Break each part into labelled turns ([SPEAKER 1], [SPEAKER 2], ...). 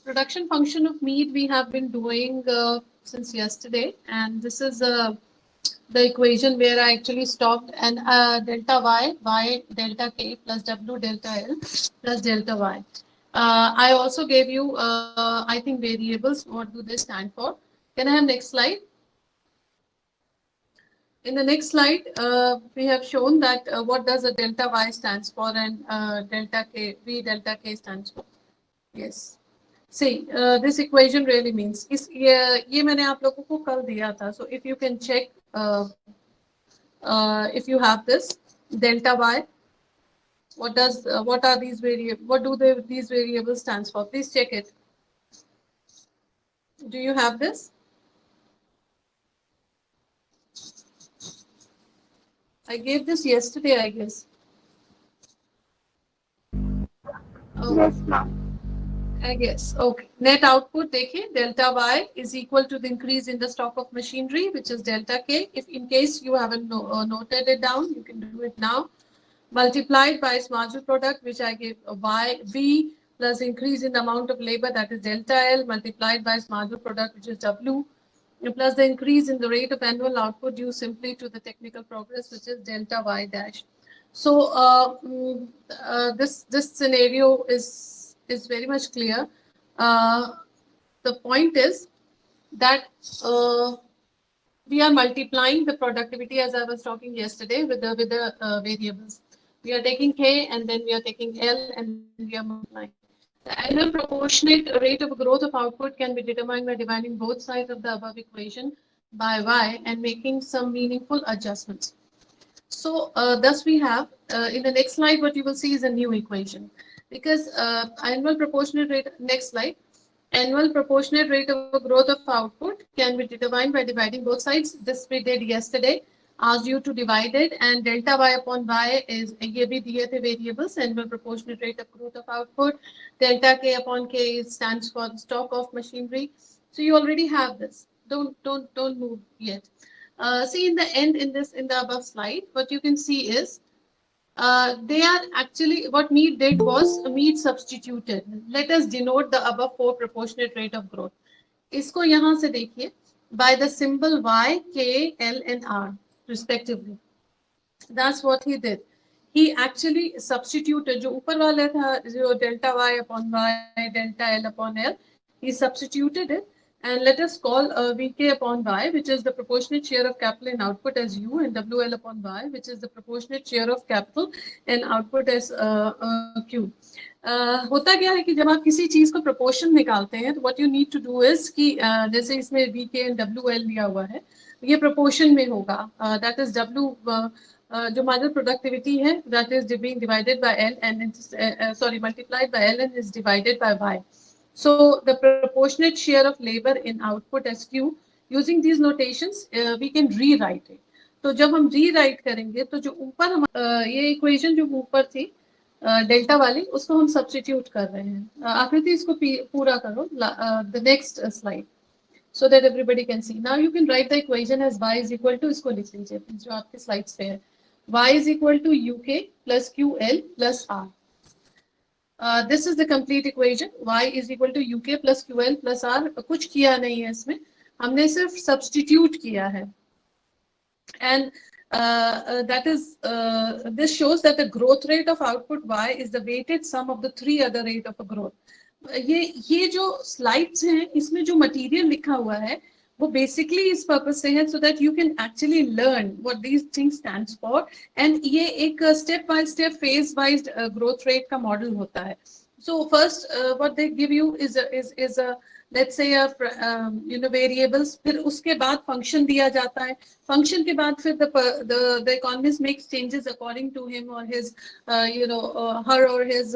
[SPEAKER 1] production function of meat we have been doing since yesterday, and this is the equation where I actually stopped, and delta y delta k plus w delta l plus delta y. I also gave you, I think, variables. What do they stand for? Can I have next slide? In the next slide, we have shown that what does a delta y stands for and delta k, v delta k stands for. Yes. See, this equation really means ये मैंने आप लोगों को कल दिया था. So if you can check, if you have this delta y, what are these variables? What do these variables stands for? Please check it. Do you have this? I gave this yesterday, I guess.
[SPEAKER 2] Yes, ma'am.
[SPEAKER 1] I guess. Okay. Net output, देखिए, delta y is equal to the increase in the stock of machinery, which is delta k. If in case you haven't noted it down, you can do it now. Multiplied by its marginal product, which I gave y v plus increase in the amount of labor, that is delta l, multiplied by its marginal product, which is w, plus the increase in the rate of annual output due simply to the technical progress, which is delta y dash. So this scenario is very much clear. The point is that we are multiplying the productivity, as I was talking yesterday, with the variables. We are taking k and then we are taking l and then we are multiplying. The annual proportionate rate of growth of output can be determined by dividing both sides of the above equation by y and making some meaningful adjustments. So thus we have, in the next slide, what you will see is a new equation, because annual proportionate rate, next slide, annual proportionate rate of growth of output can be determined by dividing both sides. This we did yesterday, asked you to divide it, and delta y upon y is, ये भी दिए थे variables, annual proportionate rate of growth of output, delta k upon k stands for stock of machinery. So you already have this. Don't move yet. See, in the end, in the above slide, what you can see is they are actually, what Mead did was Mead substituted. Let us denote the above four proportionate rate of growth. इसको यहाँ से देखिए, by the symbol y, k, l, and r respectively. That's what he did. He actually substituted जो ऊपर वाला था, जो delta y upon y, delta l upon l, he substituted it. And let us call Vk upon y, which is the proportionate share of capital in output, as u, and Wl upon y, which is the proportionate share of capital in output, as q. होता क्या है कि जब आप किसी चीज को proportion निकालते हैं, तो what you need to do is कि जैसे इसमें Vk and Wl दिया हुआ है, ये proportion में होगा. That is W, जो marginal productivity है, that is being divided by L and multiplied by L and is divided by Y. So the proportionate share of labor in output as Q, using these notations, we can rewrite it. तो जब हम rewrite करेंगे, तो जो ऊपर हम ये equation जो ऊपर थी डेल्टा वाली, उसको हम सब्स्टिट्यूट कर रहे हैं. आकृति इसको पूरा करो, the next slide, so that everybody can see. Now you can write the equation as y is equal to, इसको लिख लीजिए जो आपके slides पे है, y is equal to uk plus ql plus r. This is the complete equation. Y is equal to uk plus ql plus r. कुछ किया नहीं है इसमें, हमने सिर्फ सब्स्टिट्यूट किया है. And that is, this shows that the growth rate of output y is the weighted sum of the three other rate of a growth. ये जो slides हैं, इसमें जो material लिखा हुआ है, वो basically इस purpose से है, so that you can actually learn what these things stands for. And ये एक step by step, phase wise growth rate का model होता है. So first, what they give you is a let's say a variables. फिर उसके बाद function दिया जाता है. Function के बाद फिर the economist makes changes according to him or his her or his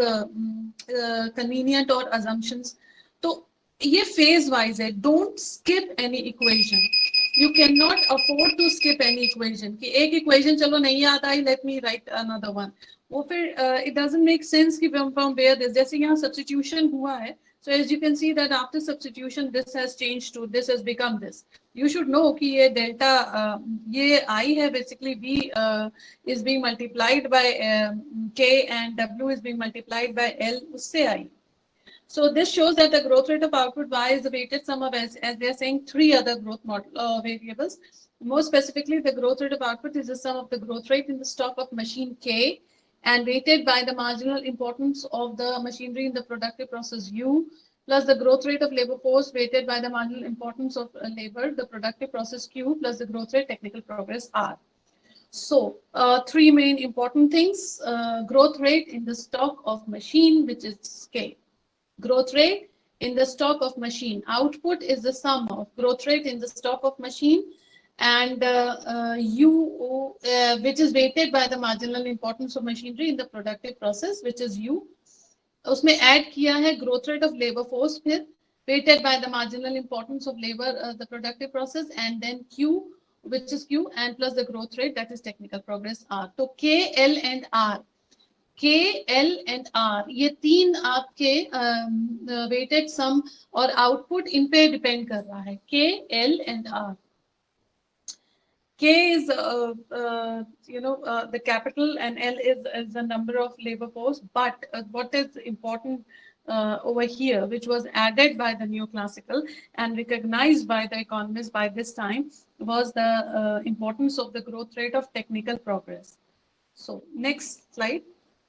[SPEAKER 1] convenient or assumptions. तो ये phase wise है. Don't skip any equation. You cannot afford to skip any equation. कि एक equation चलो नहीं याद आई, let me write another one. वो फिर it doesn't make sense कि from where this, जैसे यहाँ substitution हुआ है. So as you can see that after substitution, this has changed to, this has become this. You should know कि ये delta, ये I है, basically V is being multiplied by K and W is being multiplied by L, उससे I. So this shows that the growth rate of output Y is the weighted sum of, as they are saying, three other growth variables. More specifically, the growth rate of output is the sum of the growth rate in the stock of machine K and weighted by the marginal importance of the machinery in the productive process U, plus the growth rate of labor force weighted by the marginal importance of labor, the productive process Q, plus the growth rate technical progress R. So, three main important things: growth rate in the stock of machine, which is K. Growth rate in the stock of machine. Output is the sum of growth rate in the stock of machine and U, which is weighted by the marginal importance of machinery in the productive process, which is U. उसमें add किया है growth rate of labor force फिर weighted by the marginal importance of labor, the productive process, and then Q, which is Q, and plus the growth rate, that is technical progress R. तो K, L and R, K, L and R, ये तीन आपके weighted sum और output इन पे depend कर रहा है. K, L and R. K is, the capital, and L is the number of labor force. But what is important over here, which was added by the neoclassical and recognized by the economists by this time, was the importance of the growth rate of technical progress. So next slide,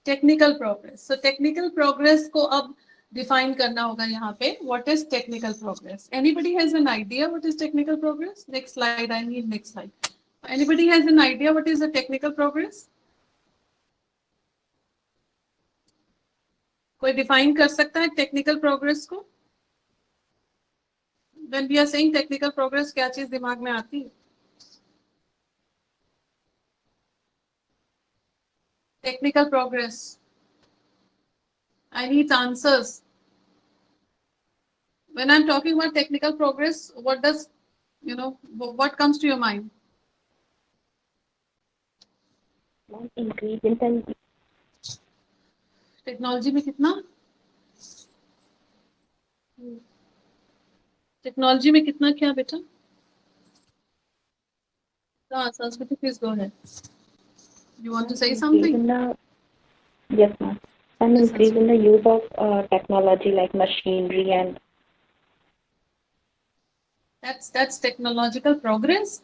[SPEAKER 1] technical progress. So technical progress को अब define करना होगा यहाँ पे. What is technical progress? Anybody has an idea what is technical progress? Next slide. I need next slide. Anybody has an idea what is the technical progress? कोई define कर सकता है technical progress को? When we are saying technical progress, क्या चीज दिमाग में आती है? Technical progress. I need answers. When I'm talking about technical progress, what does, what comes to your mind?
[SPEAKER 2] Increase in
[SPEAKER 1] technology में कितना? टेक्नोलॉजी में कितना क्या बेटा? हाँ, संस्कृति, please go ahead. You want to say something?
[SPEAKER 2] Yes, ma'am. An increase in the use of technology like machinery and.
[SPEAKER 1] That's technological progress.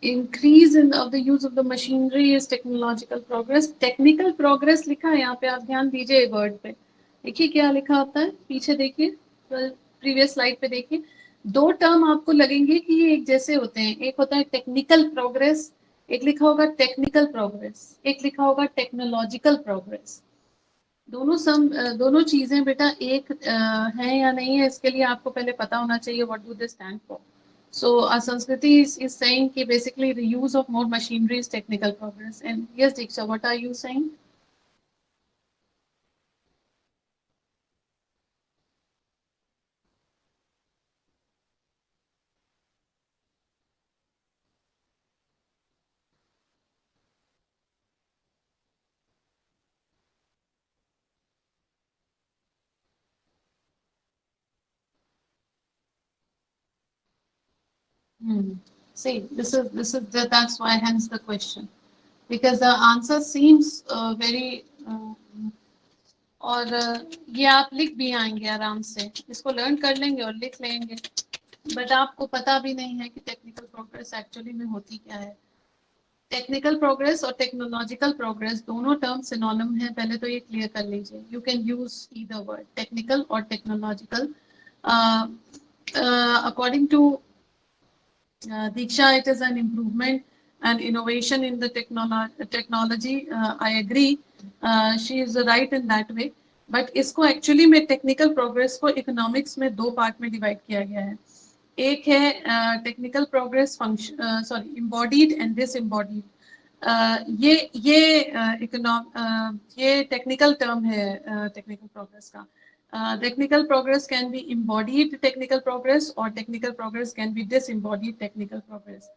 [SPEAKER 1] Increase of the use of the machinery is technological progress. Technical progress लिखा है यहाँ पे, आप ध्यान दीजिए word पे. देखिए क्या लिखा होता है, पीछे देखिए, प्रीवियस स्लाइड पे देखिए. दो टर्म आपको लगेंगे कि ये एक जैसे होते हैं. एक होता है टेक्निकल प्रोग्रेस, एक लिखा होगा टेक्निकल प्रोग्रेस, एक लिखा होगा टेक्नोलॉजिकल प्रोग्रेस. दोनों चीजें बेटा एक है या नहीं है, इसके लिए आपको पहले पता होना चाहिए what do they stand for. So Sanskriti is saying that basically the use of more machinery is technical progress. And yes, Diksha, what are you saying? See, that's why hence the question, because the answer seems very. और ये आप लिख भी आएंगे आराम से, इसको learn कर लेंगे और लिख लेंगे, बट आपको पता भी नहीं है कि टेक्निकल प्रोग्रेस एक्चुअली में होती क्या है. टेक्निकल प्रोग्रेस और टेक्नोलॉजिकल प्रोग्रेस दोनों टर्म सिनोनिम है, पहले तो ये क्लियर कर लीजिए. You can use either word, technical और technological. According to Diksha, it is an improvement and innovation in the technology. I agree. She is right in that way. But इसको actually में technical progress को economics में दो part में divide किया गया है. एक है technical progress function, sorry, embodied and disembodied. ये टेक्निकल टर्म है टेक्निकल प्रोग्रेस का. Technical progress can be embodied technical progress, or technical progress can be disembodied technical progress.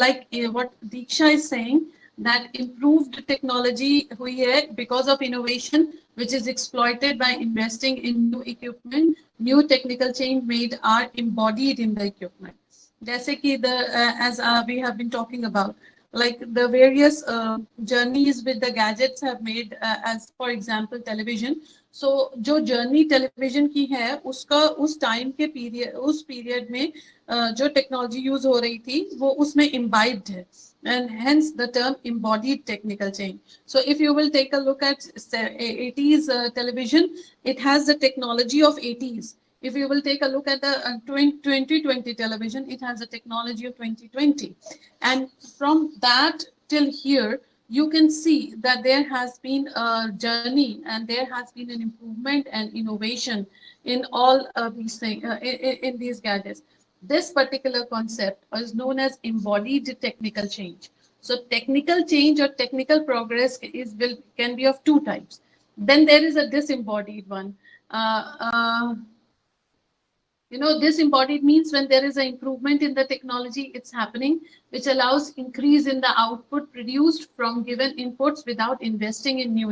[SPEAKER 1] Like what Diksha is saying, that improved technology hui hai because of innovation, which is exploited by investing in new equipment. New technical change made are embodied in the equipment. Jaise ki as we have been talking about, like the various journeys with the gadgets have made, as for example television. सो जो journey television की है उसका उस time के period में जो technology use हो रही थी वो उसमें imbibed है, and hence the term embodied technical change. So if you will take a look at 80s television, it has the technology of 80s. If you will take a look at the 2020 television, it has the technology of 2020. And from that till here, you can see that there has been a journey and there has been an improvement and innovation in all these things, in these gadgets. This particular concept is known as embodied technical change. So technical change or technical progress can be of two types. Then there is a disembodied one. Disembodied means when there is an improvement in the technology, it's happening, which allows increase in the output produced from given inputs without investing in new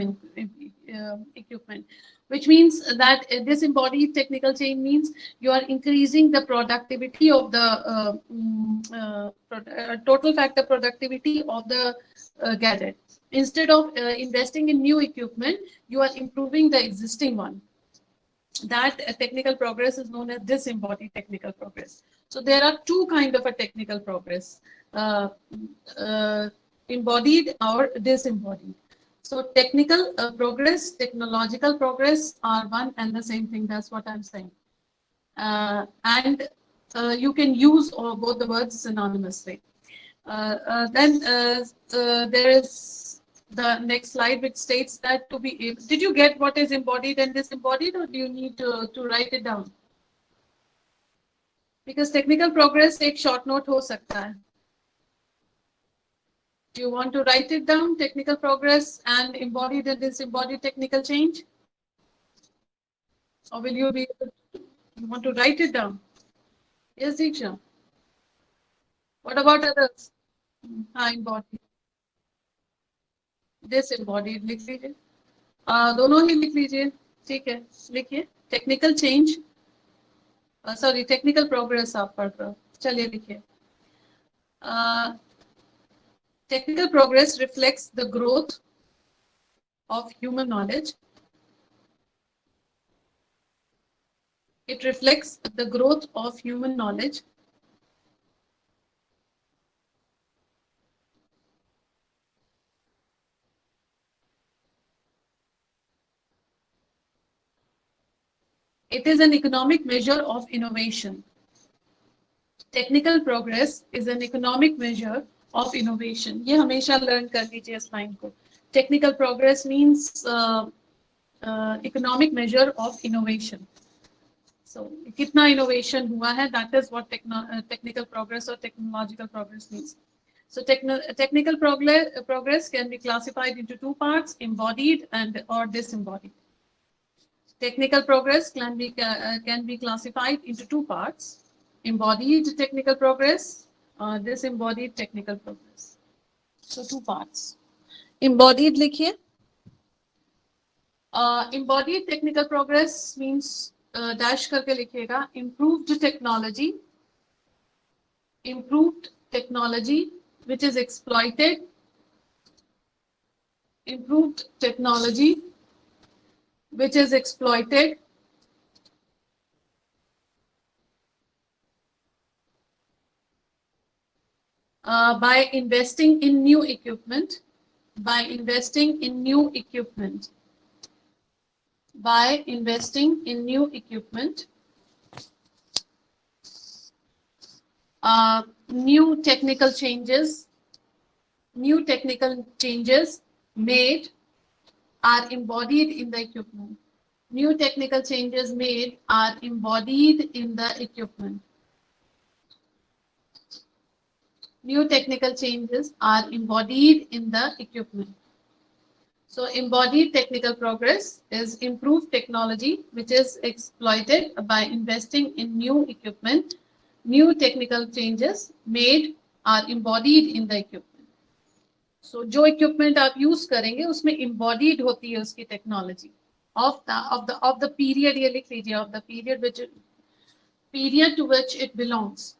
[SPEAKER 1] equipment. Which means that disembodied technical change means you are increasing the productivity of the total factor productivity of the gadget. Instead of investing in new equipment, you are improving the existing one. That technical progress is known as disembodied technical progress. So there are two kind of a technical progress, uh, uh, embodied or disembodied. So technical progress, technological progress are one and the same thing. That's what I'm saying. And you can use both the words synonymously. Then there is the next slide, which states that to be able, did you get what is embodied and disembodied, or do you need to write it down? Because technical progress एक short note हो सकता है. Do you want to write it down? Technical progress and embodied and disembodied technical change, or will you be able to, you want to write it down? Yes, Diksha. What about others? हाँ, embodied, disembodied लिख लीजिए. दोनों ही लिख लीजिए. ठीक है, लिखिए. Technical change, sorry technical progress आप पढ़ रहे हो. चलिए लिखिए. Technical progress reflects the growth of human knowledge. It reflects the growth of human knowledge. It is an economic measure of innovation. Technical progress is an economic measure of innovation. ये हमेशा learn कर लीजिए इस line को. Technical progress means economic measure of innovation. So कितना innovation हुआ है, that is what technical progress or technological progress means. So technical progress can be classified into two parts, embodied and or disembodied. Technical progress can be classified into two parts, embodied technical progress or disembodied technical progress. So two parts. Embodied लिखिए. Embodied technical progress means dash करके लिखिएगा. Improved technology which is exploited. Improved technology which is exploited by investing in new equipment. By investing in new equipment. By investing in new equipment. New technical changes made are embodied in the equipment. New technical changes made are embodied in the equipment. New technical changes are embodied in the equipment. So embodied technical progress is improved technology which is exploited by investing in new equipment. New technical changes made are embodied in the equipment. So जो equipment आप use करेंगे उसमें embodied होती है उसकी technology of the period, ये लिख लीजिए, of the period to which it belongs.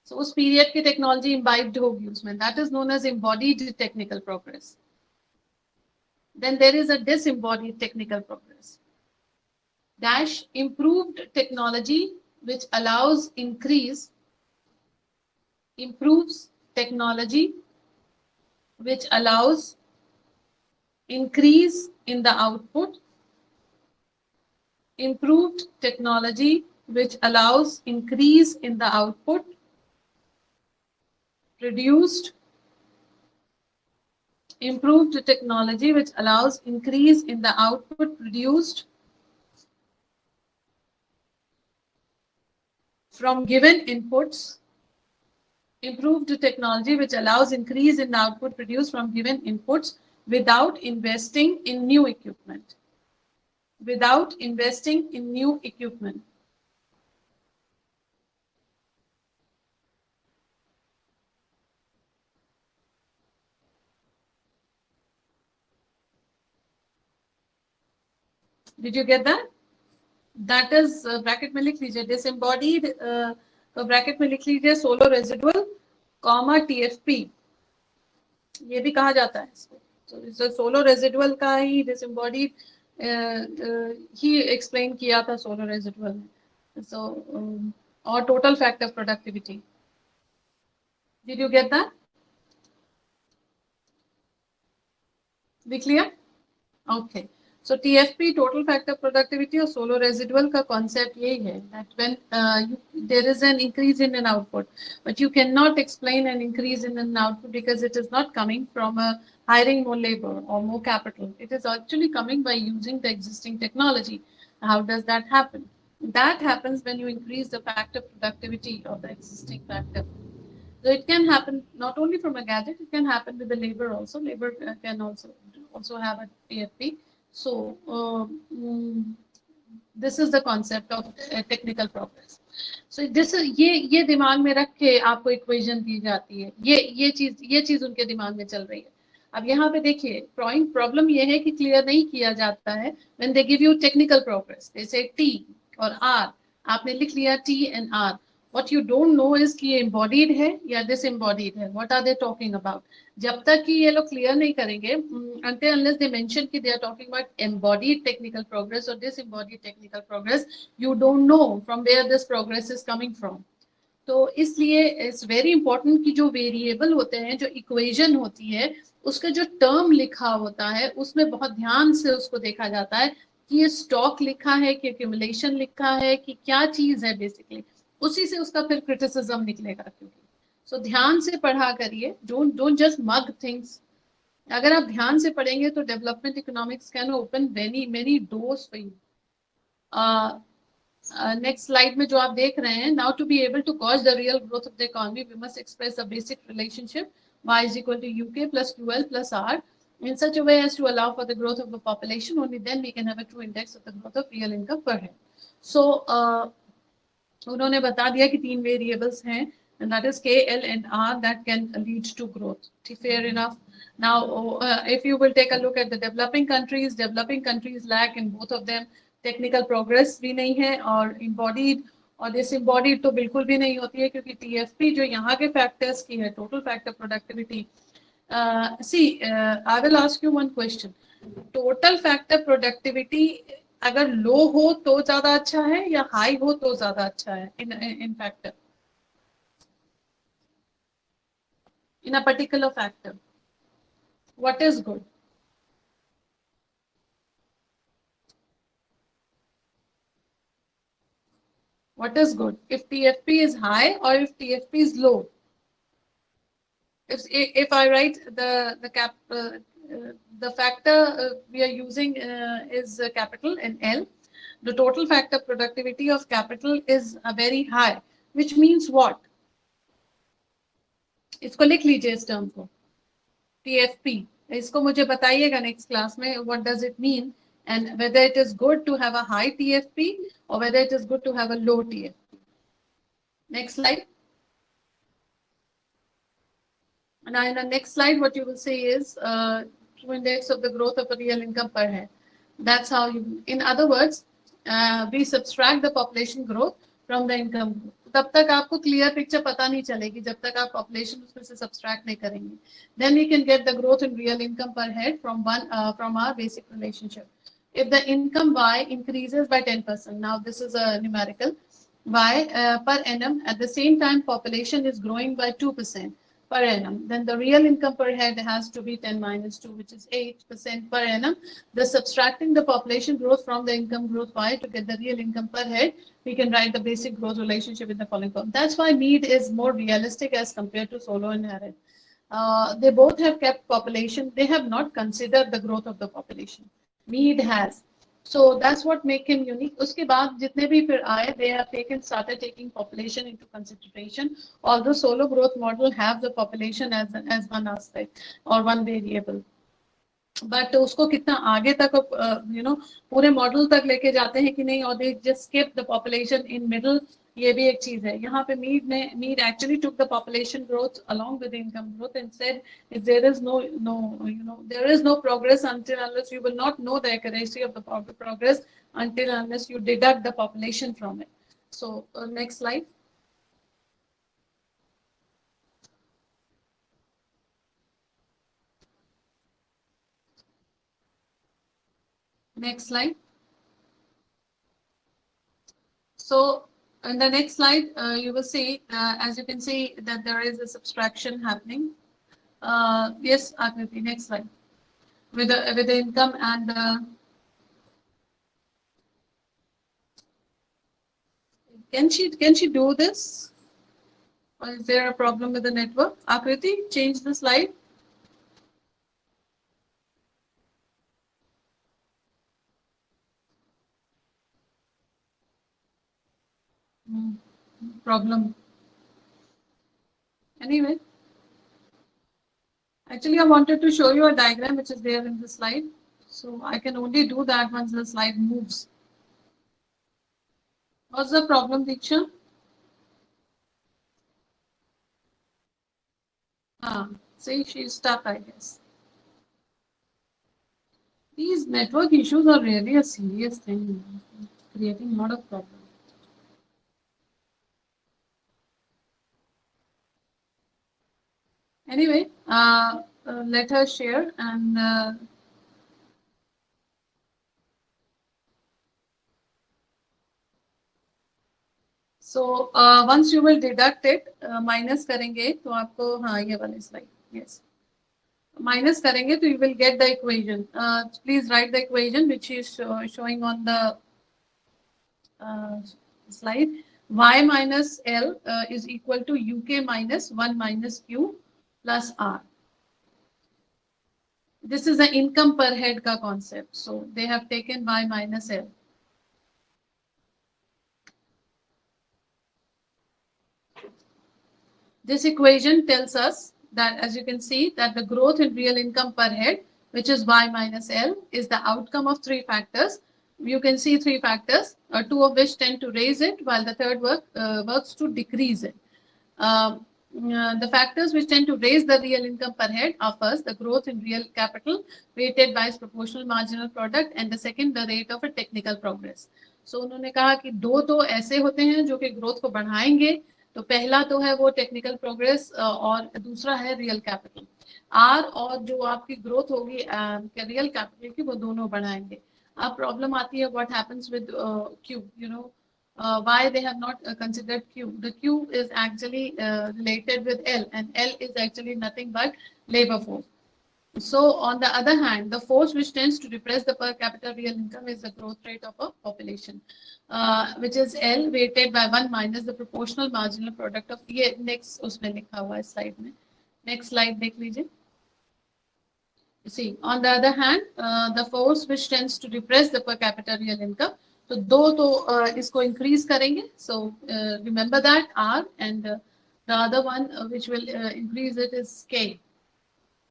[SPEAKER 1] So उस period की technology imbibed होगी उसमें. That is known as embodied technical progress. Then there is a disembodied technical progress. dash improved technology which allows improves technology which allows increase in the output, improved technology which allows increase in the output, reduced improved technology which allows increase in the output produced from given inputs, improved technology which allows increase in the output produced from given inputs without investing in new equipment. Without investing in new equipment. Did you get that? That is bracket में लिख लीजिए disembodied bracket में लिख लीजिए solo residual comma TFP, ये भी कहा जाता है इसको. सोलो रेजिडुअल का ही डिसएम्बॉडीड ही एक्सप्लेन किया था सोलो रेजिडुअल में. सो और total factor productivity. Did you get that? Be clear? Okay. So TFP total factor productivity और solo residual का concept यही है that when there is an increase in an output, but you cannot explain an increase in an output because it is not coming from hiring more labor or more capital. It is actually coming by using the existing technology. How does that happen? That happens when you increase the factor productivity of the existing factor. So it can happen not only from a gadget, it can happen with the labor also. Labor can also have a TFP. So this is the concept of technical progress. So this ये दिमाग में रख के आपको equation दी जाती है. ये चीज उनके दिमाग में चल रही है. अब यहाँ पे देखिए प्रॉब्लम ये है कि क्लियर नहीं किया जाता है. When they give you technical progress, जैसे T और R, आपने लिख लिया T and R. What you don't know is कि ये embodied है या disembodied है. What are they talking about? जब तक कि ये लोग क्लियर नहीं करेंगे, until unless they mention कि they are talking about embodied technical progress or disembodied technical progress, you don't know from where this progress is coming from. तो इसलिए इट्स वेरी इंपॉर्टेंट कि जो वेरिएबल होते हैं, जो इक्वेशन होती है, उसका जो टर्म लिखा होता है उसमें बहुत ध्यान से उसको देखा जाता है कि ये स्टॉक लिखा है कि एक्यूमुलेशन लिखा है कि क्या चीज है. बेसिकली उसी से उसका फिर क्रिटिसिज्म निकलेगा. क्योंकि सो ध्यान से पढ़ा करिए. Don't just mug things. अगर आप ध्यान से पढ़ेंगे तो development economics can open many doors for you. Next slide में जो आप देख रहे हैं, now to be able to gauge the real growth of the economy we must express the basic relationship y is equal to uk plus ql plus r in such a way as to allow for the growth of the population. Only then we can have a true index of the growth of real income per head. So उन्होंने बता दिया कि 3 variables हैं, and that is k, l and r that can lead to growth. Fair enough. Now if you will take a look at the developing countries lack in both of them. Technical progress भी नहीं है और embodied और disembodied तो बिल्कुल भी नहीं होती है, क्योंकि TFP जो यहाँ के फैक्टर्स की है, total factor productivity. See I will ask you one question. Total factor productivity अगर लो हो तो ज्यादा अच्छा है या हाई हो तो ज्यादा अच्छा है in factor, in a particular factor? What is good? What is good? If TFP is high or if TFP is low? If I write the factor we are using is capital and L, the total factor productivity of capital is very high, which means what? इसको लिख लीजिए इस term को, TFP. इसको मुझे बताइएगा next class में what does it mean and whether it is good to have a high TFP or whether it is good to have a low TFP. Next slide. Now in the next slide, what you will see is true index of the growth of a real income per head. That's how you, in other words, we subtract the population growth from the income growth. तब तक आपको clear picture पता नहीं चलेगी जब तक आप population उसमें से सब्सट्रैक्ट नहीं करेंगे. Then we can get the growth in real income per head from our basic relationship. if the income Y increases by 10%, now this is a numerical, Y per annum, at the same time population is growing by 2% per annum, then the real income per head has to be 10 minus 2, which is 8% per annum. The subtracting the population growth from the income growth Y to get the real income per head, we can write the basic growth relationship in the following form. That's why Mead is more realistic as compared to Solow and Harrod. They both have kept population. They have not considered the growth of the population. Mead has. So that's what make him unique. उसके बाद जितने भी फिर आए, they have started taking population into consideration. Although solo growth model have the population as one aspect or one variable. But उसको कितना आगे तक पूरे मॉडल तक लेके जाते हैं कि नहीं, और they just skip the population in middle, ये भी एक चीज है. यहाँ पे Meade actually took the population growth along with income growth and said if there is there is no progress until unless you will not know the accuracy of the progress until unless you deduct the population from it. So next slide. Next slide. So in the next slide, you will see, as you can see, that there is a subtraction happening. Yes, Akriti, next slide. With the income and can she do this? Or is there a problem with the network? Akriti, change the slide. Problem. Anyway, actually, I wanted to show you a diagram which is there in the slide. So I can only do that once the slide moves. What's the problem, Diksha? See, she's stuck, I guess. These network issues are really a serious thing, creating a lot of problems. Anyway, let her share and so once you will deduct it, minus करेंगे तो आपको हाँ ये वाली slide, yes. Minus करेंगे तो you will get the equation. Please write the equation which is showing on the slide. Y minus L is equal to UK minus 1 minus Q plus R. This is the income per head ka concept. So they have taken Y minus L. This equation tells us that, as you can see, that the growth in real income per head, which is Y minus L, is the outcome of three factors. You can see three factors, two of which tend to raise it, while the third works to decrease it. The factors which tend to raise the real income per head are first the growth in real capital weighted by its proportional marginal product, and the second the rate of a technical progress. So उन्होंने कहा कि दो तो ऐसे होते हैं जो कि ग्रोथ को बढ़ाएंगे. तो पहला तो है वो टेक्निकल प्रोग्रेस और दूसरा है रियल कैपिटल. आर और जो आपकी ग्रोथ होगी रियल कैपिटल की, वो दोनों बढ़ाएंगे. अब प्रॉब्लम आती है what happens with Q, why they have not considered Q. The Q is actually related with L, and L is actually nothing but labor force. So on the other hand, the force which tends to depress the per capita real income is the growth rate of a population, which is L weighted by 1 minus the proportional marginal product of ये next उसमें लिखा हुआ है slide में. Next slide देख लीजिए. See, on the other hand, the force which tends to depress the per capita real income, तो दो तो इसको increase करेंगे. So remember that R, and the other one which will increase it is K,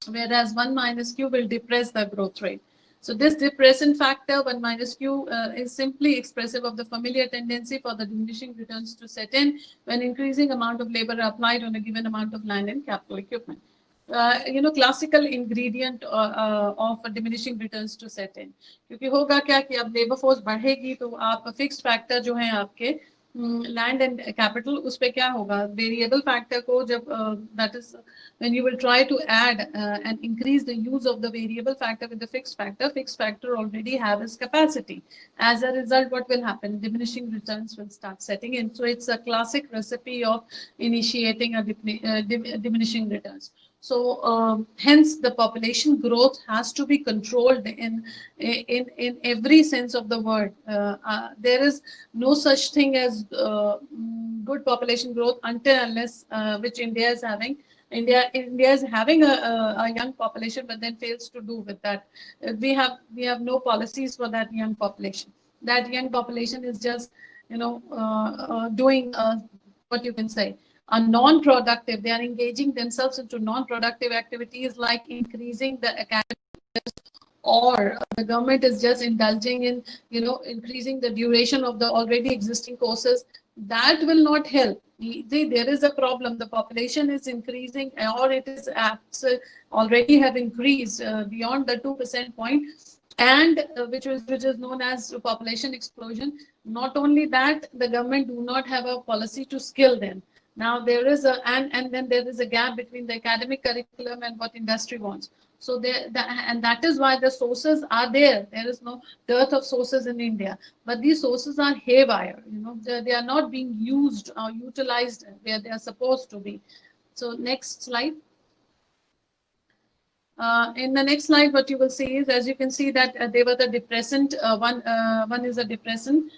[SPEAKER 1] whereas 1 minus Q will depress the growth rate. So this depressant factor 1 minus Q is simply expressive of the familiar tendency for the diminishing returns to set in when increasing amount of labor are applied on a given amount of land and capital equipment. Classical ingredient of diminishing returns to set in. क्योंकि होगा क्या कि अब labour force बढ़ेगी तो आप fixed factor जो है आपके लैंड एंड कैपिटल, उस पे क्या होगा, वेरिएबल फैक्टर को जब that is when you will try to add and increase the use of the variable factor with the fixed factor already have its capacity. As a result, what will happen, diminishing returns will start setting in. So it's a classic recipe of initiating a diminishing returns. So hence the population growth has to be controlled in every sense of the word. There is no such thing as good population growth until unless which India is having. India is having a young population, but then fails to do with that. We have no policies for that young population. That young population is just doing what you can say a non-productive. They are engaging themselves into non-productive activities like increasing the academic, or the government is just indulging in increasing the duration of the already existing courses. That will not help. There is a problem, the population is increasing, or it is already have increased beyond the 2% point, and which is known as population explosion. Not only that, the government do not have a policy to skill them. Now there is a and then there is a gap between the academic curriculum and what industry wants. So and that is why the sources are there. There is no dearth of sources in India, but these sources are haywire. They are not being used or utilized where they are supposed to be. So next slide. In the next slide, what you will see is, as you can see, that they were the depressant. One is a depressant.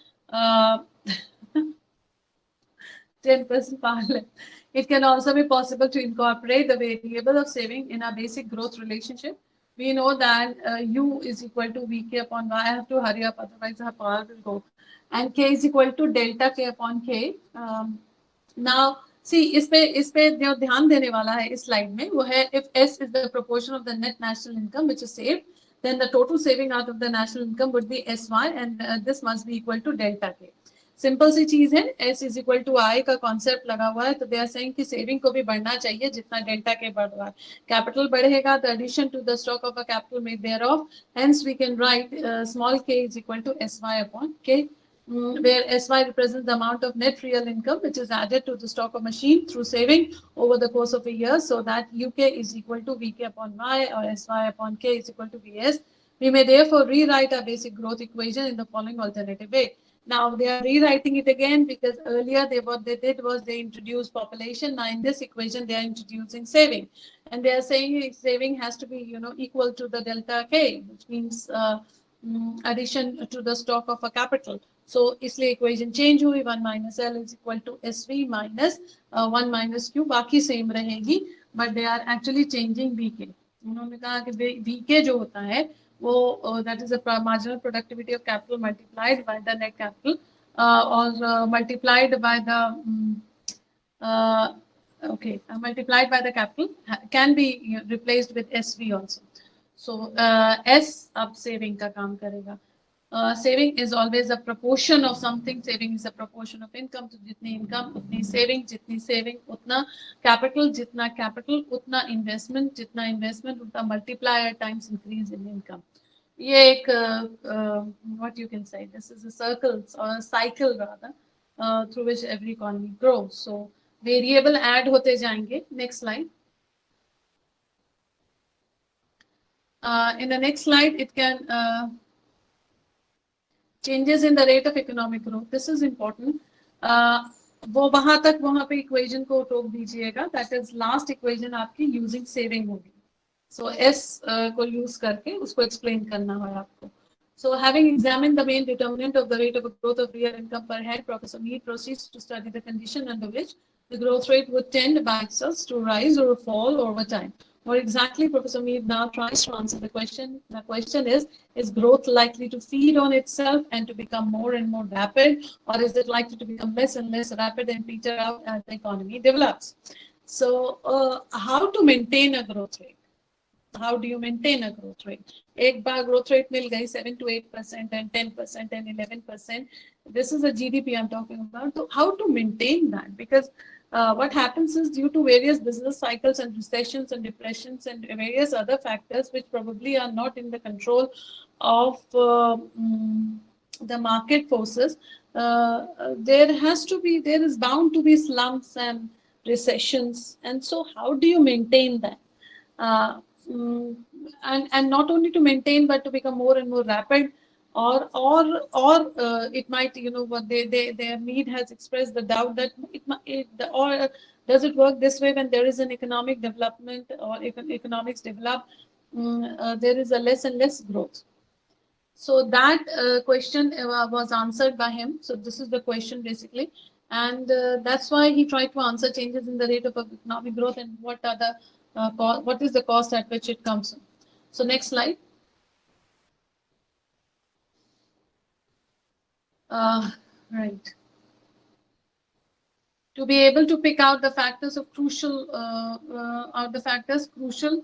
[SPEAKER 1] 10% parallel. It can also be possible to incorporate the variable of saving in a basic growth relationship. We know that U is equal to VK upon Y. I have to hurry up, otherwise our power will go. And K is equal to delta K upon K. Now, see, इस पे जो ध्यान देने वाला है इस slide में वो है, if S is the proportion of the net national income which is saved, then the total saving out of the national income would be SY, and this must be equal to delta K. Simple सी चीज है, S is equal to I का concept लगा हुआ है, तो they are saying कि saving को भी बढ़ना चाहिए जितना डेल्टा के बढ़ रहा है. कैपिटल बढ़ेगा, the addition to the stock of a capital made thereof, hence we can write small k is equal to sy upon k, where sy represents the amount of net real income which is added to the stock of machine through saving over the course of a year, so that uk is equal to vk upon y, or sy upon k is equal to vs. We may therefore rewrite our basic growth equation in the following alternative way. Now they are rewriting it again, because earlier what they did was they introduced population. Now in this equation they are introducing saving, and they are saying saving has to be equal to the delta k, which means addition to the stock of a capital. So इसलिए equation change हुई, 1 minus L is equal to SV minus 1 minus Q, बाकी same रहेगी, but they are actually changing VK. उन्होंने कहा कि VK जो होता है वो that is the marginal productivity of capital multiplied by the net capital, or multiplied by the multiplied by the capital, can be replaced with SV also. So S अब saving का काम करेगा. Saving is always a proportion of something. Saving is a proportion of income. तो जितनी income उतनी saving, जितनी saving उतना capital, जितना capital उतना investment, जितना investment उतना multiplier times increase in income. ये एक what you can say, this is a circle or a cycle rather, through which every economy grows. So variable add होते जाएंगे. Next slide. In the next slide, it can changes in the rate of economic growth. This is important. वो वहां तक वहां पे equation को रोक दीजिएगा. That is last equation आपकी using saving होगी. So S को use करके उसको explain करना है आपको. So having examined the main determinant of the rate of growth of real income per head, Professor Mead proceeds to study the condition under which the growth rate would tend by itself to rise or fall over time. More exactly, Professor Mead now tries to answer the question. The question is growth likely to feed on itself and to become more and more rapid, or is it likely to become less and less rapid and peter out as the economy develops? So how to maintain a growth rate? How do you maintain a growth rate? एक बार growth rate मिल गई 7 to 8% and 10% and 11%. This is a GDP I'm talking about. So how to maintain that? Because what happens is, due to various business cycles and recessions and depressions and various other factors which probably are not in the control of the market forces, there is bound to be slumps and recessions. And so how do you maintain that? Uh, mm, and not only to maintain, but to become more and more rapid, or it might, what their need has expressed the doubt that or does it work this way when there is an economic development, or economics develop, there is a less and less growth. So that question was answered by him. So this is the question basically, and that's why he tried to answer changes in the rate of economic growth and what is the cost at which it comes in. So next slide. Uh, right. To be able to pick out the factors of crucial, are the factors crucial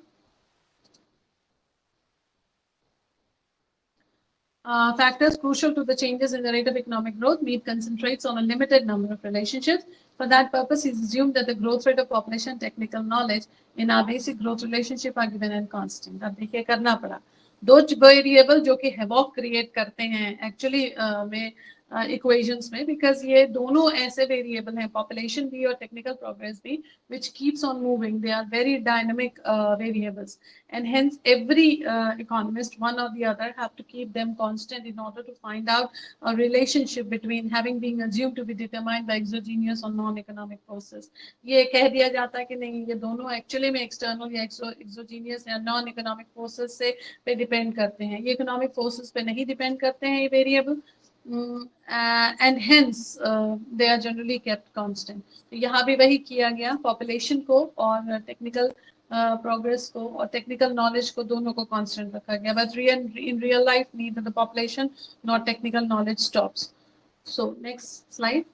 [SPEAKER 1] factors crucial to the changes in the rate of economic growth. Mead concentrates on a limited number of relationships. For that purpose, he assumed that the growth rate of population, technical knowledge in our basic growth relationship are given and constant. अब देखिए करना पड़ा दो variable जो कि हेवॉक create करते हैं actually में इक्वेशंस में, बिकॉज ये दोनों ऐसे वेरिएबल हैं, पॉपुलेशन भी और टेक्निकल प्रोग्रेस भी, which keeps on moving. They are very dynamic variables, and hence every economist, one or the other, have to keep them constant in order to find out a relationship between having been assumed to be determined by exogenous or non-economic forces. ये कह दिया जाता है कि नहीं, ये दोनों actually में एक्सटर्नल या एक्सोजीनियस या नॉन इकोनॉमिक फोर्सेस से पे डिपेंड करते हैं, ये इकोनॉमिक फोर्सेस पे नहीं डिपेंड करते हैं ये variable, and hence they are generally kept constant. तो यहाँ भी वही किया गया, पॉपुलेशन को और टेक्निकल प्रोग्रेस को और टेक्निकल नॉलेज को दोनों को कांस्टेंट रखा गया, but in real life neither the population nor technical knowledge stops. So next slide.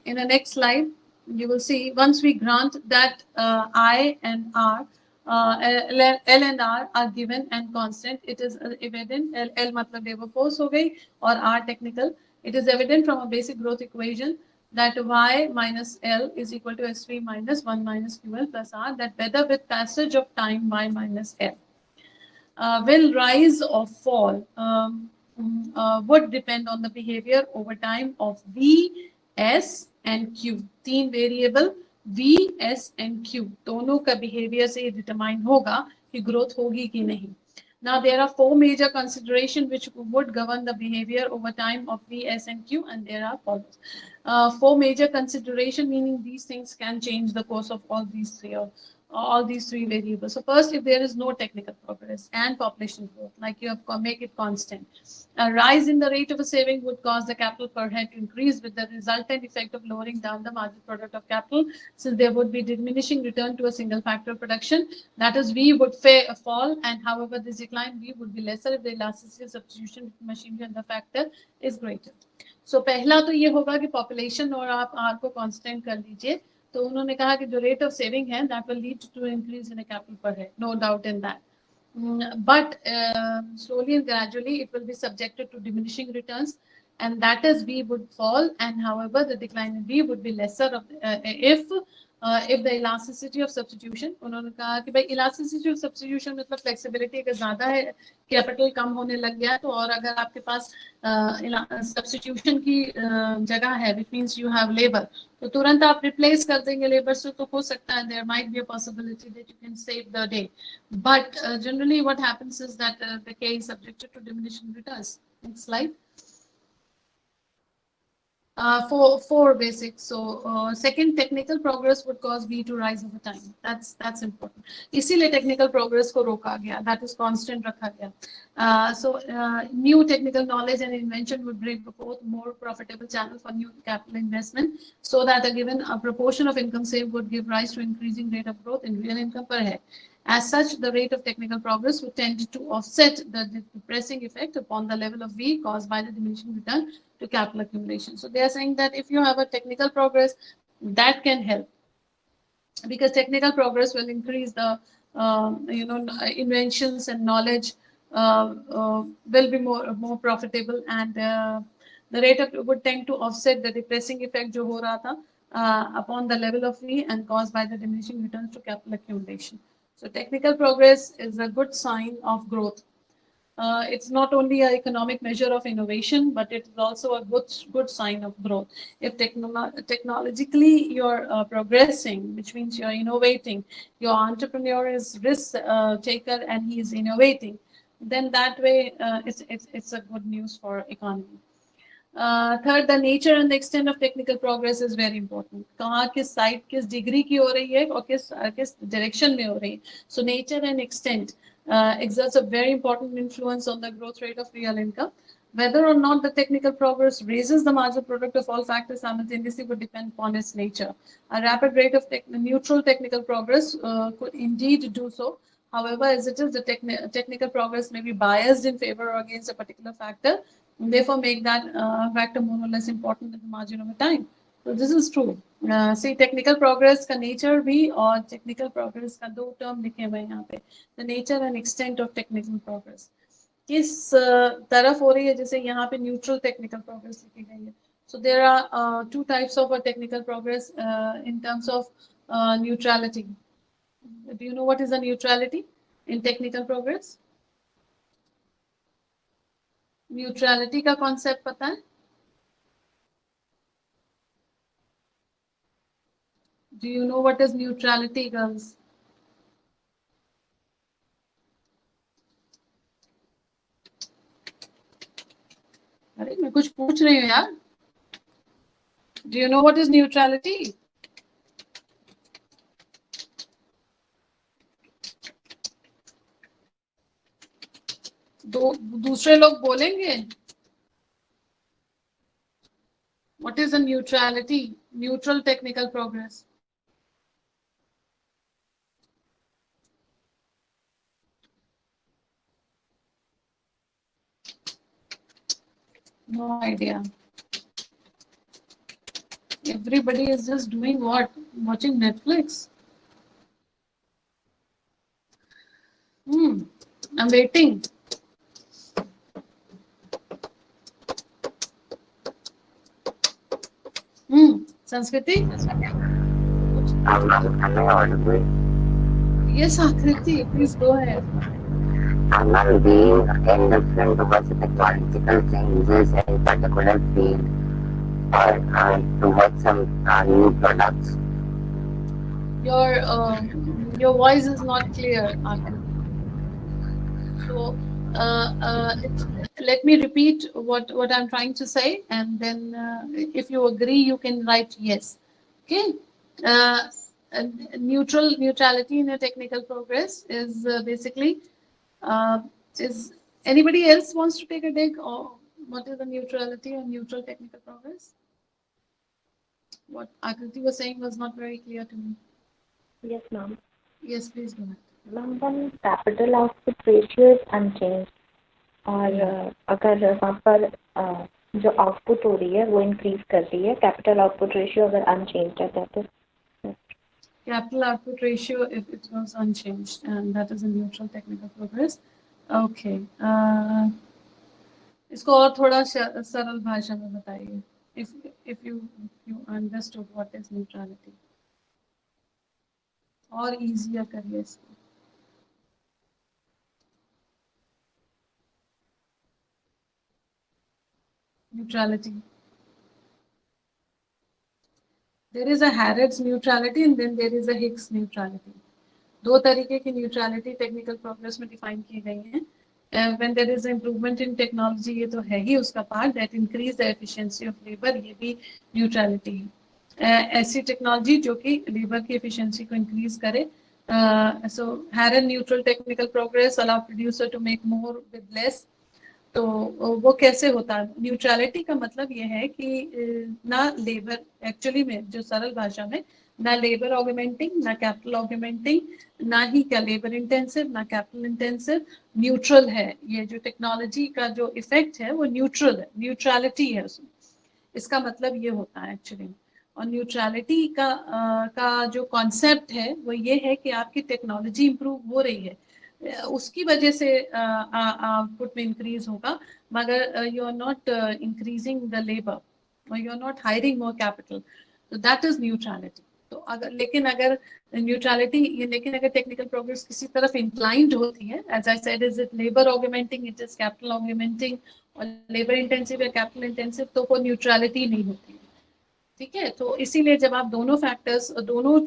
[SPEAKER 1] In the next slide, you will see once we grant that I and R, L and R are given and constant, it is evident. L matlab labor force हो गई और R technical. It is evident from a basic growth equation that Y minus L is equal to S3 minus 1 minus QL plus R, that whether with passage of time Y minus L will rise or fall would depend on the behavior over time of V, S and Q. तीन variable V, S and Q दोनों का behavior से determine होगा कि growth होगी कि नहीं. Now there are four major considerations which would govern the behavior over time of V, S and Q, and there are follows. Four major considerations, meaning these things can change the course of all these three variables. So first, if there is no technical progress and population growth, like you have make it constant, a rise in the rate of a saving would cause the capital per head to increase, with the resultant effect of lowering down the marginal product of capital, since there would be diminishing return to a single factor production. That is, V would fall, and however this decline V would be lesser if the elasticity of substitution between machinery and the factor is greater. So पहला तो ये होगा कि population और आप R को constant कर लीजिए. तो उन्होंने कहा कि जो रेट ऑफ सेविंग है that will lead to increase in a capital per head, no doubt in that. But slowly and gradually it will be subjected to diminishing returns, and that is V would fall, and however the decline in V would be lesser if the elasticity of substitution, उन्होंने कहा कि भाई elasticity of substitution मतलब flexibility अगर ज़्यादा है, capital कम होने लग गया तो, और अगर आपके पास सब्सटीट्यूशन की जगह है, which means you have labor, तो तुरंत आप रिप्लेस कर देंगे लेबर से, तो हो सकता है there might be a possibility that you can save the day. But generally what happens is that the K is subjected to diminishing returns. Next slide. Four basics. So second, technical progress would cause V to rise over time. That's important. इसीलिए technical progress को रोका गया. That is constant रखा गया. So new technical knowledge and invention would bring forth more profitable channel for new capital investment, so that a given proportion of income saved would give rise to increasing rate of growth in real income per head. As such, the rate of technical progress would tend to offset the depressing effect upon the level of V caused by the diminishing return to capital accumulation. So they are saying that if you have a technical progress, that can help, because technical progress will increase the inventions and knowledge will be more profitable, and the rate of would tend to offset the depressing effect जो हो रहा था upon the level of V and caused by the diminishing returns to capital accumulation. So technical progress is a good sign of growth. It's not only an economic measure of innovation, but it is also a good sign of growth. If technologically you're progressing, which means you're innovating, your entrepreneur is risk taker and he is innovating, then that way it's a good news for economy. Third, the nature and the extent of technical progress is very important. कहाँ किस side किस degree की हो रही है और किस direction में हो रही है. So nature and extent exerts a very important influence on the growth rate of real income. Whether or not the technical progress raises the marginal product of all factors simultaneously would depend upon its nature. A rapid rate of neutral technical progress could indeed do so. However, as it is, the technical progress may be biased in favor or against a particular factor, and therefore make that factor more or less important than the margin over time. So this is true. See, technical progress का nature भी और technical progress का दो term लिखे हुए हैं यहाँ पे. The nature and extent of technical progress. किस तरफ हो रही है, जैसे यहाँ पे neutral technical progress लिखी गई है. So there are two types of technical progress in terms of neutrality. Do you know what is a neutrality in technical progress? Neutrality का concept पता है? Do you know what is neutrality, girls? अरे मैं कुछ पूछ रही हूँ यार. Do you know what is neutrality? दूसरे लोग बोलेंगे. What is a neutrality? Neutral technical progress. No idea. Everybody is just doing what? Watching Netflix. I'm waiting. Sanskriti?
[SPEAKER 3] Am I audible?
[SPEAKER 1] Yes, Akriti, please go ahead.
[SPEAKER 3] Am I being indifferent towards the technological changes in particular field or towards some new products?
[SPEAKER 1] Your voice is not clear, Akriti. So let me repeat what I'm trying to say, and then if you agree, you can write yes. Okay. Uh, neutrality in a technical progress is basically is anybody else wants to take a dig, or what is the neutrality or neutral technical progress? What Akriti was saying was not very clear to me.
[SPEAKER 2] Yes, ma'am.
[SPEAKER 1] Yes, please go ahead.
[SPEAKER 2] Ma'am, when capital output ratio is unchanged और अगर वहाँ पर जो output हो रही है वो increase कर रही है, कैपिटल आउटपुट रेशियो अगर अनचेंज रहता है तो
[SPEAKER 1] capital output ratio if it was unchanged, and that is a neutral technical progress. Okay. इसको और थोड़ा सरल भाषा में बताइए. If you understood what is neutrality. और easier करिए इसको. Neutrality. There is a Harrod's neutrality and then there is a Hicks neutrality. दो तरीके की न्यूट्रलिटी टेक्निकल प्रोग्रेस में डिफाइन की गई हैं. When there is improvement in technology, ये तो है ही उसका part, that increase the efficiency of labor, ये भी न्यूट्रलिटी है. ऐसी टेक्नोलॉजी जो कि लेबर की एफिशिएंसी को इंक्रीज करे. So Harrod neutral technical progress allow producer to make more with less. तो वो कैसे होता है? न्यूट्रलिटी का मतलब ये है कि ना लेबर, एक्चुअली में जो सरल भाषा में, ना लेबर ऑगमेंटिंग, ना कैपिटल ऑगमेंटिंग, ना ही क्या लेबर इंटेंसिव, ना कैपिटल इंटेंसिव, न्यूट्रल है. ये जो टेक्नोलॉजी का जो इफेक्ट है वो न्यूट्रल है, न्यूट्रलिटी है उसमें. इसका मतलब ये होता है एक्चुअली. और न्यूट्रलिटी का जो कॉन्सेप्ट है वो ये है कि आपकी टेक्नोलॉजी इंप्रूव हो रही है, उसकी वजह से आउटपुट में इंक्रीज होगा, मगर you are not increasing the labour और you are not hiring more capital. तो दैट इज न्यूट्रलिटी. तो अगर लेकिन अगर टेक्निकल प्रोग्रेस किसी तरफ इंक्लाइंड होती है, as I said, is it labour augmenting, it is capital augmenting, और लेबर इंटेंसिव या कैपिटल इंटेंसिव, तो वो न्यूट्रलिटी नहीं होती है। ठीक है, तो इसीलिए जब आप दोनों फैक्टर्स, दोनों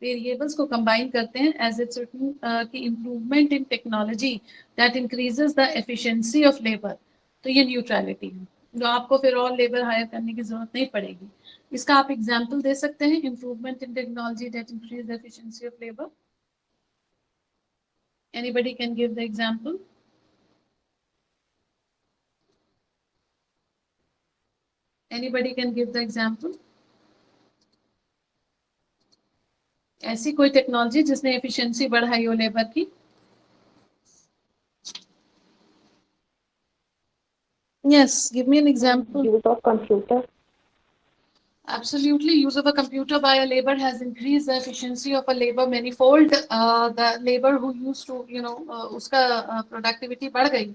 [SPEAKER 1] वेरिएबल्स को कंबाइन करते हैं, एज इट सर्टन की improvement in technology that increases the efficiency of labour, तो ये न्यूट्रलिटी है, जो आपको फिर और लेबर हायर करने की जरूरत नहीं पड़ेगी। इसका आप एग्जाम्पल दे सकते हैं, improvement in technology that increase the efficiency of labour. Anybody can give the example? Anybody can give the example? ऐसी कोई टेक्नोलॉजी जिसने एफिशिएंसी बढ़ाई हो लेबर की? Yes, give me an example.
[SPEAKER 2] Use of computer.
[SPEAKER 1] Absolutely, use of a computer by a labor has increased the efficiency of a labor manifold. The labor who used to, उसका productivity बढ़ गई।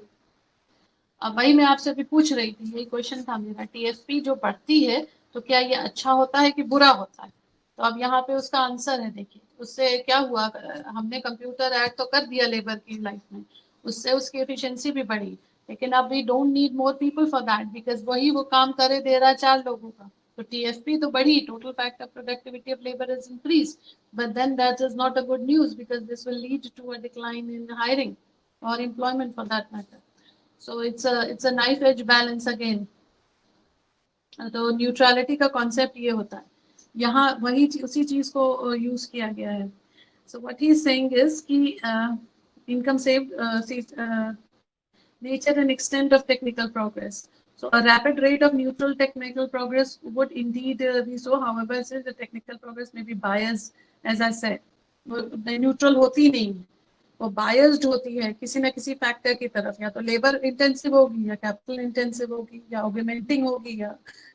[SPEAKER 1] अब वही मैं आपसे भी पूछ रही थी, यही क्वेश्चन था मेरा, टीएफपी जो बढ़ती है तो क्या ये अच्छा होता है कि बुरा होता है? तो अब यहाँ पे उसका आंसर है, देखिए उससे क्या हुआ, हमने कंप्यूटर ऐड तो कर दिया लेबर की लाइफ में, उससे उसकी एफिशिएंसी भी बढ़ी, लेकिन अब we don't need more people for that, because वही वो काम करे दे रहा है 4 लोगों का, तो टीएफपी तो बढ़ी, total factor productivity of labour is increase, but then that is not a good news, because this will lead to a decline in hiring और employment for that matter. So it's a knife edge balance again. तो neutrality का concept ये होता है, यहाँ वही उसी चीज को यूज किया गया है। So what he is saying is कि income saved, nature and extent of technical progress. So a rapid rate of neutral technical progress would indeed be so. However, since the technical progress may be biased, as I said, वो neutral होती नहीं है, वो biased होती है किसी ना किसी फैक्टर की तरफ, या तो लेबर इंटेंसिव होगी, या कैपिटल इंटेंसिव होगी, या ऑगमेंटिंग होगी, या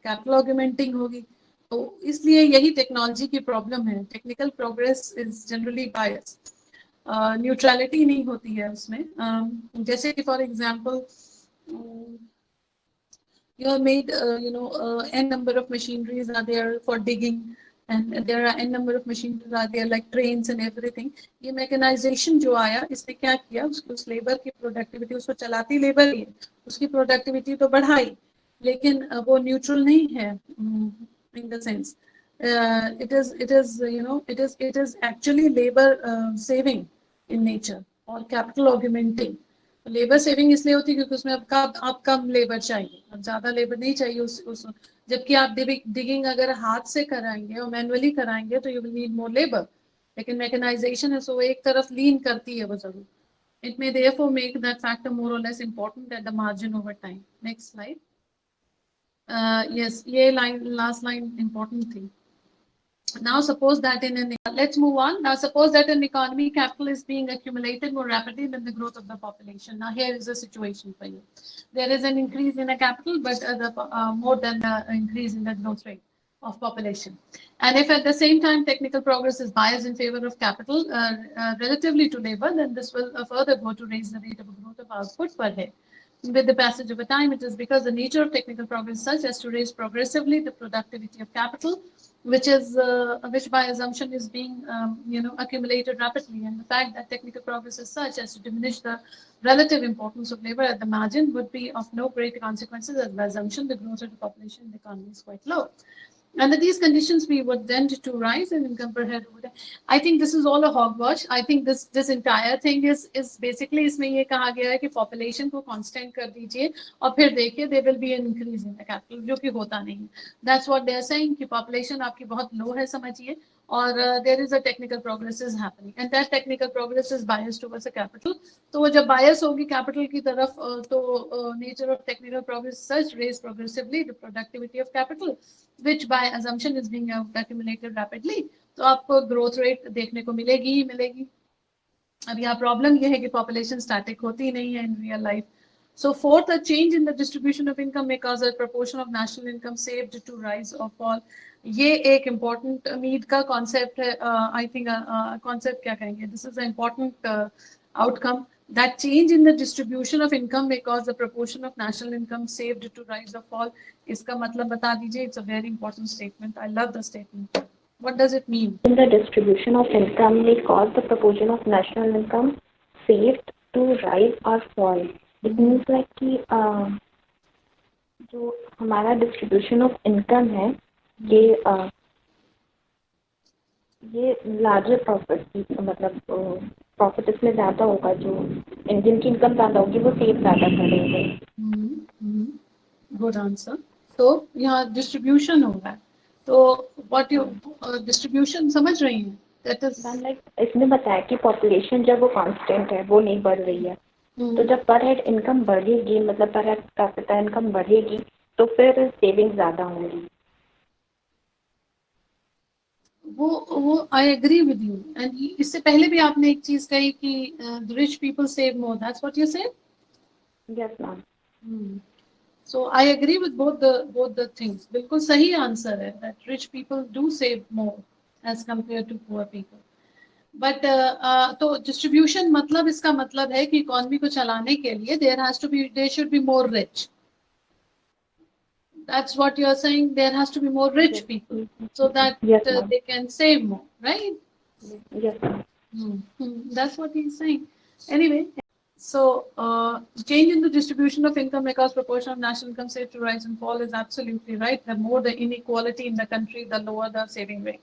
[SPEAKER 1] कैपिटल ऑगमेंटिंग होगी। तो इसलिए यही टेक्नोलॉजी की प्रॉब्लम है, technical progress is generally biased, neutrality नहीं होती है उसमें। जैसे कि for example, you have made n number of machineries are there for digging, and there are n number of machineries are there like trains and everything. ये mechanization जो आया, इसने क्या किया, उस लेबर की प्रोडक्टिविटी, उसको चलाती लेबर ही है, उसकी प्रोडक्टिविटी तो बढ़ाई, लेकिन वो न्यूट्रल नहीं है, in the sense it is actually labor saving in nature और capital augmenting। लेबर सेविंग इसलिए होती है क्योंकि उसमें अब कम लेबर चाहिए, अब ज्यादा लेबर नहीं चाहिए उस जबकि आप डिगिंग अगर हाथ से कराएंगे और मैनुअली कराएंगे तो you will need more labour, लेकिन मैकेनाइजेशन है सो एक तरफ लीन करती है वो जरूर। It may therefore make that factor more और less important at the margin over time. Next slide. Yes, ये लाइन, लास्ट लाइन इंपॉर्टेंट थी। Now suppose that let's move on. Now suppose that an economy capital is being accumulated more rapidly than the growth of the population. Now here is a situation for you. There is an increase in the capital, but more than the increase in the growth rate of population. And if at the same time technical progress is biased in favor of capital relatively to labor, then this will further go to raise the rate of growth of output per head. With the passage of time, it is because the nature of technical progress is such as to raise progressively the productivity of capital, which by assumption is being accumulated rapidly, and the fact that technical progress is such as to diminish the relative importance of labor at the margin would be of no great consequences, as by assumption the growth of the population in the economy is quite low. Under these conditions, we would then to rise in income per head. I think this is all a hogwash. I think this entire thing is basically इसमें ये कहा गया है कि population को constant कर दीजिए और फिर देखिए there will be an increase in the capital, जो कि होता नहीं। That's what they are saying कि population आपकी बहुत low है समझिए, और there is a technical progress is happening, and that technical progress is biased towards the capital. तो वो जब bias होगी capital की तरफ, तो nature of technical progress such raise progressively the productivity of capital, which by assumption is being accumulated rapidly. तो आपको growth rate देखने को मिलेगी ही मिलेगी। अब यहाँ प्रॉब्लम ये है कि पॉपुलेशन स्टैटिक होती नहीं है in real life. So fourth, a change in the distribution of income may cause a proportion of national income saved to rise or fall. ये एक important नीड का concept है, I think concept क्या कहेंगे, this is an important outcome. That change in the distribution of income may cause the proportion of national income saved to rise or fall. इसका मतलब बता दीजिए, it's a very important statement. I love the statement. What does it mean?
[SPEAKER 2] In the distribution of income may cause the proportion of national income saved to rise or fall. It means like कि जो हमारा distribution of income है ये ये larger profit मतलब profit इसमें ज़्यादा होगा, जो जिनकी इनकम ज़्यादा होगी वो सेव ज़्यादा करेंगे.
[SPEAKER 1] Good answer. तो यहाँ डिस्ट्रीब्यूशन होगा, तो व्हाट यू डिस्ट्रीब्यूशन समझ रही हैं? दैट इज
[SPEAKER 2] लाइक इसमें बताया कि पॉपुलेशन जब वो कांस्टेंट है, वो नहीं बढ़ रही है, तो जब पर हेड इनकम बढ़ेगी, मतलब पर हेड कैपिटा इनकम बढ़ेगी, तो फिर सेविंग ज़्यादा होंगी.
[SPEAKER 1] वो I agree with you. And इससे पहले भी आपने एक चीज कही कि rich people save more. That's what you said.
[SPEAKER 2] Yes ma'am.
[SPEAKER 1] So I agree with both the things. बिल्कुल सही आंसर है that rich people do save more as compared to poor people. But तो distribution मतलब इसका मतलब है कि economy को चलाने के लिए there should be more rich. That's what you're saying. There has to be more rich people so that
[SPEAKER 2] Yes, ma'am.
[SPEAKER 1] they can save more, right?
[SPEAKER 2] Yes, ma'am.
[SPEAKER 1] That's what he's saying. Anyway, so change in the distribution of income because proportion of national income saved to rise and fall is absolutely right. The more the inequality in the country, the lower the saving rate.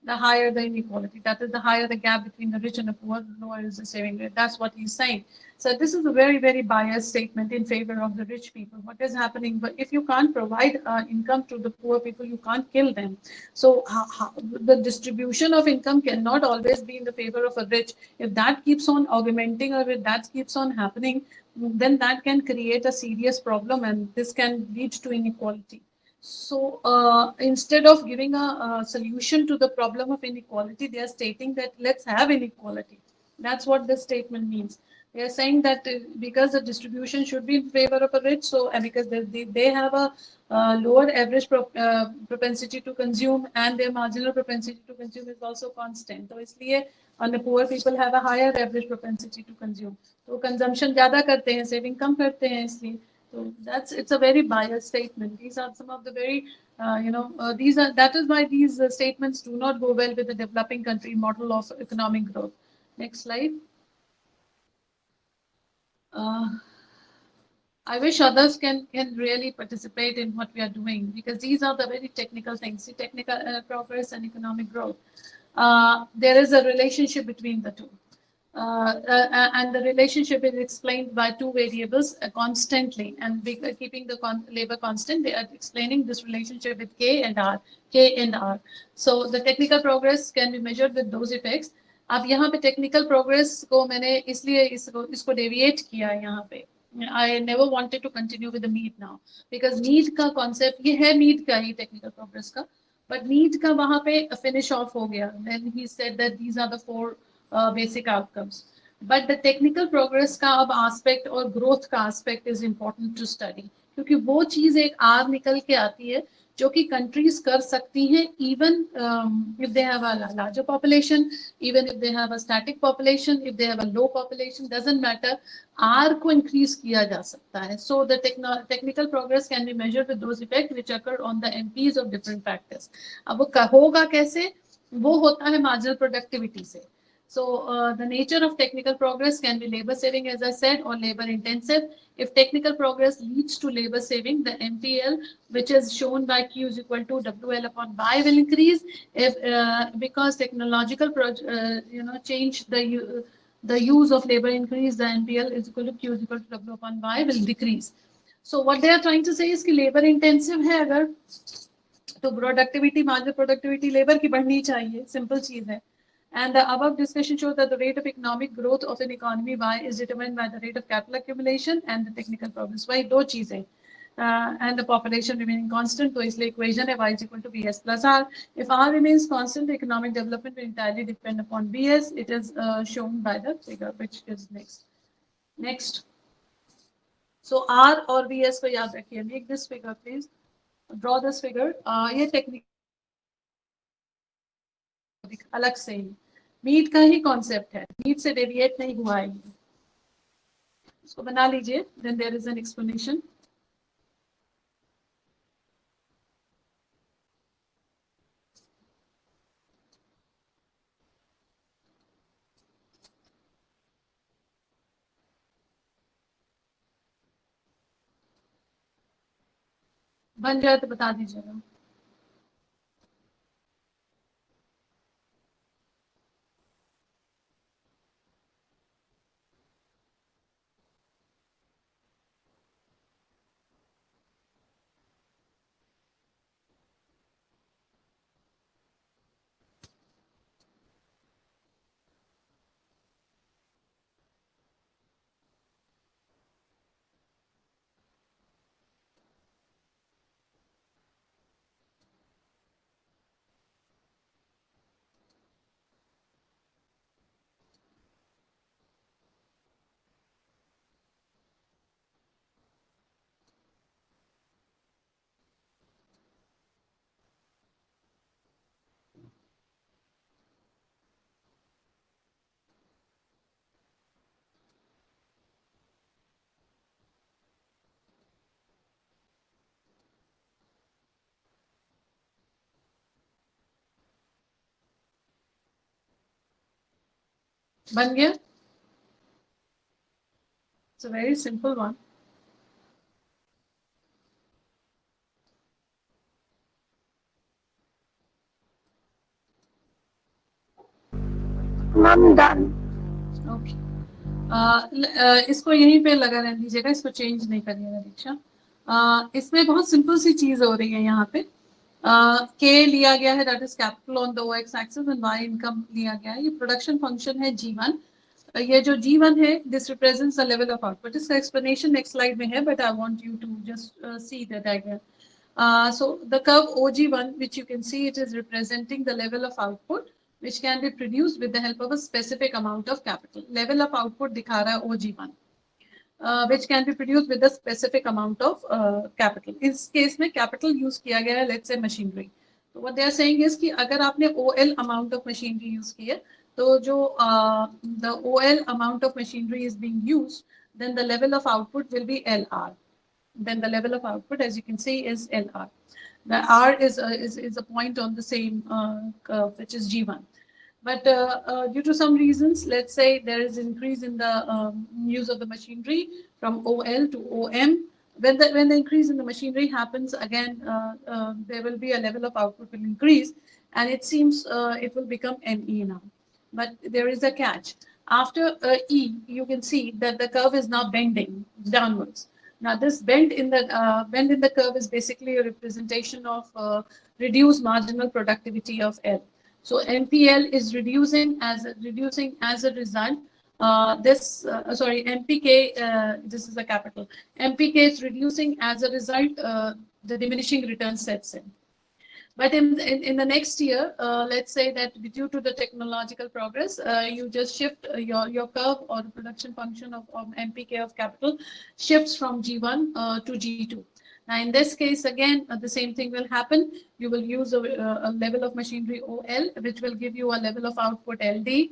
[SPEAKER 1] The higher the inequality, that is, the higher the gap between the rich and the poor, the lower is the saving rate. That's what he's saying. So this is a very, very biased statement in favor of the rich people. What is happening? But if you can't provide income to the poor people, you can't kill them. So the distribution of income cannot always be in the favor of a rich. If that keeps on augmenting, or if that keeps on happening, then that can create a serious problem, and this can lead to inequality. So instead of giving a solution to the problem of inequality, they are stating that let's have inequality. That's what this statement means. They are saying that because the distribution should be in favor of a rich, so and because they have a lower average propensity to consume, and their marginal propensity to consume is also constant. So इसलिए and the poor people have a higher average propensity to consume. तो consumption ज़्यादा करते हैं, saving कम करते हैं इसलिए. So it's a very biased statement. These are some of the very that is why these statements do not go well with the developing country model of economic growth. Next slide. I wish others can really participate in what we are doing, because these are the very technical things, technical progress and economic growth. There is a relationship between the two. And the relationship is explained by two variables constantly, and keeping the labor constant, they are explaining this relationship with K and R. So the technical progress can be measured with those effects. अब यहाँ पे technical progress को मैंने इसलिए इसको deviate किया है यहाँ पे. I never wanted to continue with the need now, because need का concept ये है need का ही technical progress का, but need का वहाँ पे finish off हो गया. Then he said that these are the four basic outcomes. But the technical progress का अब aspect और growth का aspect is important to study, क्योंकि वो चीज एक R निकल के आती है जो कि countries कर सकती हैं, even if they have a larger population, even if they have a static population, if they have a low population, doesn't matter, R को increase किया जा सकता है. So the technical progress can be measured with those effects which occur on the MPs of different factors. अब वो होगा कैसे? वो होता है marginal productivity से. So the nature of technical progress can be labor saving, as I said, or labor intensive. If technical progress leads to labor saving, the MPL, which is shown by Q is equal to WL upon Y, will increase. If because technological change, the use of labor increase, the MPL is equal to Q is equal to W upon Y will decrease. So what they are trying to say is कि labor intensive है अगर, तो productivity, marginal productivity labor की बढ़नी चाहिए, simple चीज है. And the above discussion shows that the rate of economic growth of an economy Y is determined by the rate of capital accumulation and the technical progress. वही दो चीजें. And the population remaining constant, तो इसलिए equation है Y is equal to BS plus R. If R remains constant, the economic development will entirely depend upon BS. It is shown by the figure which is next. Next. So R और BS को याद रखिए. Make this figure, please. Draw this figure. ये technique अलग से ही Meade का ही कॉन्सेप्ट है, मीट से डेविएट नहीं हुआ है. इसको बना लीजिए. Then there is an explanation. बन जाए तो बता दीजिएगा। बन गया? It's a very simple one.
[SPEAKER 3] Mom, done.
[SPEAKER 1] Okay, इसको यहीं पे लगा रहने दीजिएगा, इसको चेंज नहीं करिएगा दीक्षा। इसमें बहुत सिंपल सी चीज हो रही है यहाँ पे। के लिया गया है, that is capital on the O X axis, and Y income लिया गया है। ये प्रोडक्शन फंक्शन है G1। ये जो G1 है, this represents the level of output. इसका एक्सप्लेनेशन नेक्स्ट स्लाइड में है, but I want you to just see the diagram. So the curve OG1, which you can see, it is representing the level of output which can be produced with the help of a specific amount of capital. Level of output दिखा रहा है OG1, which can be produced with a specific amount of capital. इस case में capital use किया गया है, let's say machinery. So what they are saying is कि अगर आपने OL amount of machinery use की है, तो जो the OL amount of machinery is being used, then the level of output will be LR. Then the level of output, as you can see, is LR. The R is a point on the same curve, which is G1. But due to some reasons, let's say there is increase in the use of the machinery from OL to OM. When the increase in the machinery happens, again, there will be a level of output will increase, and it seems it will become ME now. But there is a catch. After E, you can see that the curve is now bending downwards. Now, this bend in the curve is basically a representation of reduced marginal productivity of L. So MPL is reducing as a result. MPK, this is the capital. MPK is reducing as a result. The diminishing return sets in. But in the next year, let's say that due to the technological progress, you just shift your curve or the production function of MPK of capital shifts from G1 to G2. Now, in this case, again, the same thing will happen. You will use a level of machinery OL, which will give you a level of output LD.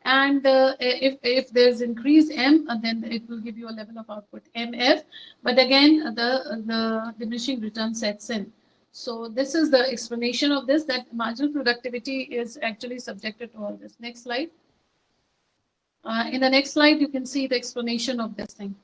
[SPEAKER 1] And if there's increase M, then it will give you a level of output MF. But again, the diminishing return sets in. So this is the explanation of this, that marginal productivity is actually subjected to all this. Next slide. In the next slide, you can see the explanation of this thing.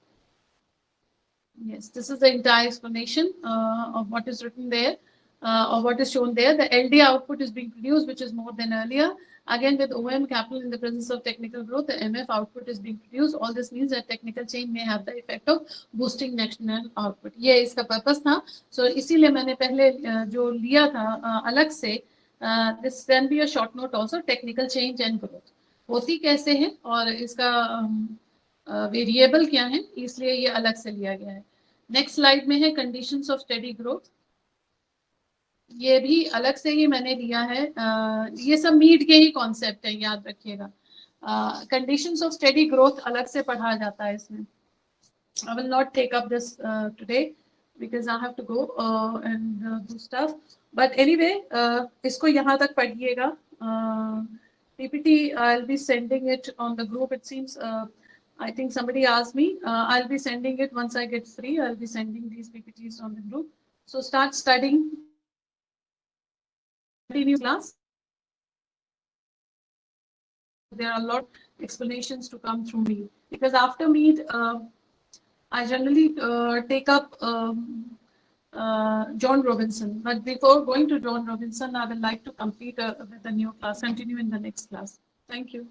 [SPEAKER 1] Yes, this is the entire explanation of what is written there, or what is shown there. The LD output is being produced, which is more than earlier. Again, with OM capital in the presence of technical growth, the MF output is being produced. All this means that technical change may have the effect of boosting national output. ये इसका purpose था. So इसीलिए मैंने पहले जो लिया था अलग से, this can be a short note also, technical change and growth होती कैसे है और इसका वेरिएबल क्या है, इसलिए ये अलग से लिया गया है. नेक्स्ट स्लाइड में है कंडीशंस ऑफ स्टेडी ग्रोथ. ये भी अलग से ही मैंने लिया है. ये सब मीट के ही कॉन्सेप्ट है, याद रखिएगा. कंडीशंस ऑफ स्टेडी ग्रोथ अलग से पढ़ा जाता है इसमें. I will not take up this today because I have to go and do stuff. But anyway, इसको यहाँ तक पढ़िएगा. PPT I'll be sending it on the group. It seems I think somebody asked me. I'll be sending it once I get free. I'll be sending these PPTs on the group. So start studying. Continue class. There are a lot of explanations to come through me, because after me, I generally take up John Robinson. But before going to John Robinson, I would like to complete with a new class, continue in the next class. Thank you.